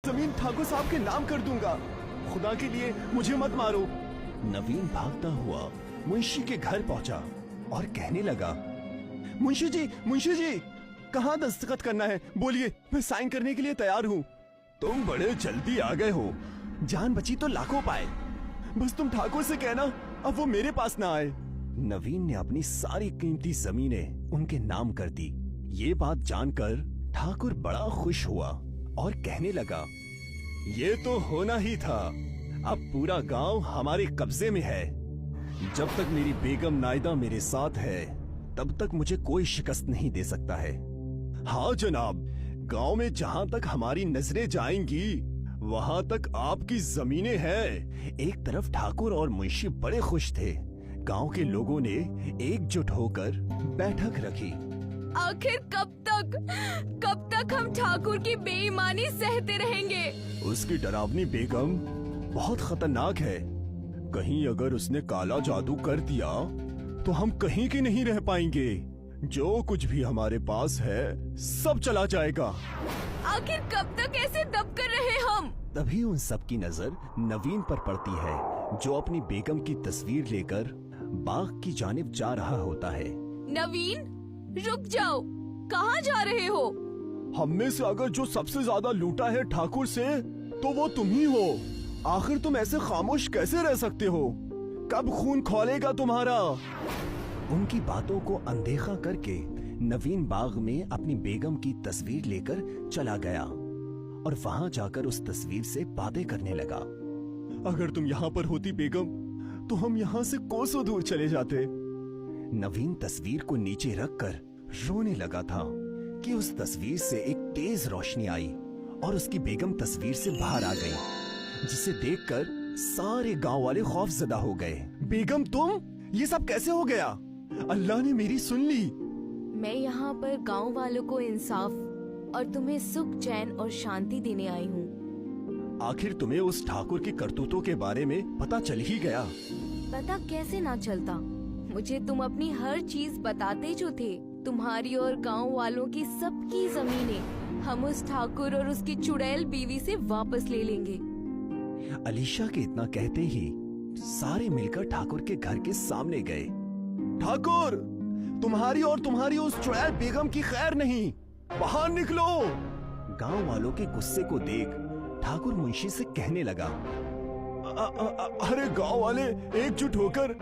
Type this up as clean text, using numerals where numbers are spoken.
जमीन ठाकुर साहब के नाम कर दूंगा। खुदा के लिए मुझे मत मारो। नवीन भागता हुआ मुंशी के घर पहुंचा और कहने लगा, मुंशी जी, कहाँ दस्तखत करना है? बोलिए, मैं साइन करने के लिए तैयार हूँ। तुम बड़े जल्दी आ गए हो। जान बची तो लाखों पाए। बस तुम ठाकुर से कहना अब वो मेरे पास ना आए। नवीन ने अपनी सारी कीमती जमीनें उनके नाम कर दी। ये बात जानकर ठाकुर बड़ा खुश हुआ और कहने लगा, ये तो होना ही था। अब पूरा गांव हमारे कब्जे में है। जब तक मेरी बेगम नायदा मेरे साथ है तब तक मुझे कोई शिकस्त नहीं दे सकता है। हाँ जनाब, गांव में जहाँ तक हमारी नजरें जाएंगी वहाँ तक आपकी जमीनें हैं। एक तरफ ठाकुर और मुंशी बड़े खुश थे। गांव के लोगों ने एकजुट होकर बैठक रखी। आखिर कब तक हम ठाकुर की बेईमानी सहते रहेंगे? उसकी डरावनी बेगम बहुत खतरनाक है। कहीं अगर उसने काला जादू कर दिया तो हम कहीं के नहीं रह पाएंगे। जो कुछ भी हमारे पास है सब चला जाएगा। आखिर कब तक ऐसे दब कर रहे हम? तभी उन सब की नजर नवीन पर पड़ती है, जो अपनी बेगम की तस्वीर लेकर बाग की जानिब जा रहा होता है। नवीन, रुक जाओ, कहाँ जा रहे हो? हम में से अगर जो सबसे ज्यादा लूटा है ठाकुर से तो वो तुम ही हो। आखिर तुम ऐसे खामोश कैसे रह सकते हो? कब खून खौलेगा तुम्हारा? उनकी बातों को अनदेखा करके नवीन बाग में अपनी बेगम की तस्वीर लेकर चला गया और वहां जाकर उस तस्वीर से बातें करने लगा। अगर तुम यहाँ पर होती बेगम तो हम यहाँ से कोसों दूर चले जाते। नवीन तस्वीर को नीचे रखकर रोने लगा था कि उस तस्वीर से एक तेज रोशनी आई और उसकी बेगम तस्वीर से बाहर आ गई, जिसे देखकर सारे गांव वाले खौफजदा हो गए। बेगम तुम, ये सब कैसे हो गया? अल्लाह ने मेरी सुन ली। मैं यहाँ पर गांव वालों को इंसाफ और तुम्हें सुख, चैन और शांति देने आई हूँ। आखिर तुम्हें उस ठाकुर की करतूतों के बारे में पता चल ही गया। पता कैसे ना चलता? मुझे तुम अपनी हर चीज बताते जो थे। तुम्हारी और गांव वालों की सबकी जमीनें हम उस ठाकुर और उसकी चुड़ैल बीवी से वापस ले लेंगे। अलीशा के इतना कहते ही सारे मिलकर ठाकुर के घर के सामने गए। ठाकुर, तुम्हारी और तुम्हारी उस चुड़ैल बेगम की खैर नहीं, बाहर निकलो। गांव वालों के गुस्से को देख ठाकुर मुंशी से कहने लगा, अरे गांव वाले एकजुट होकर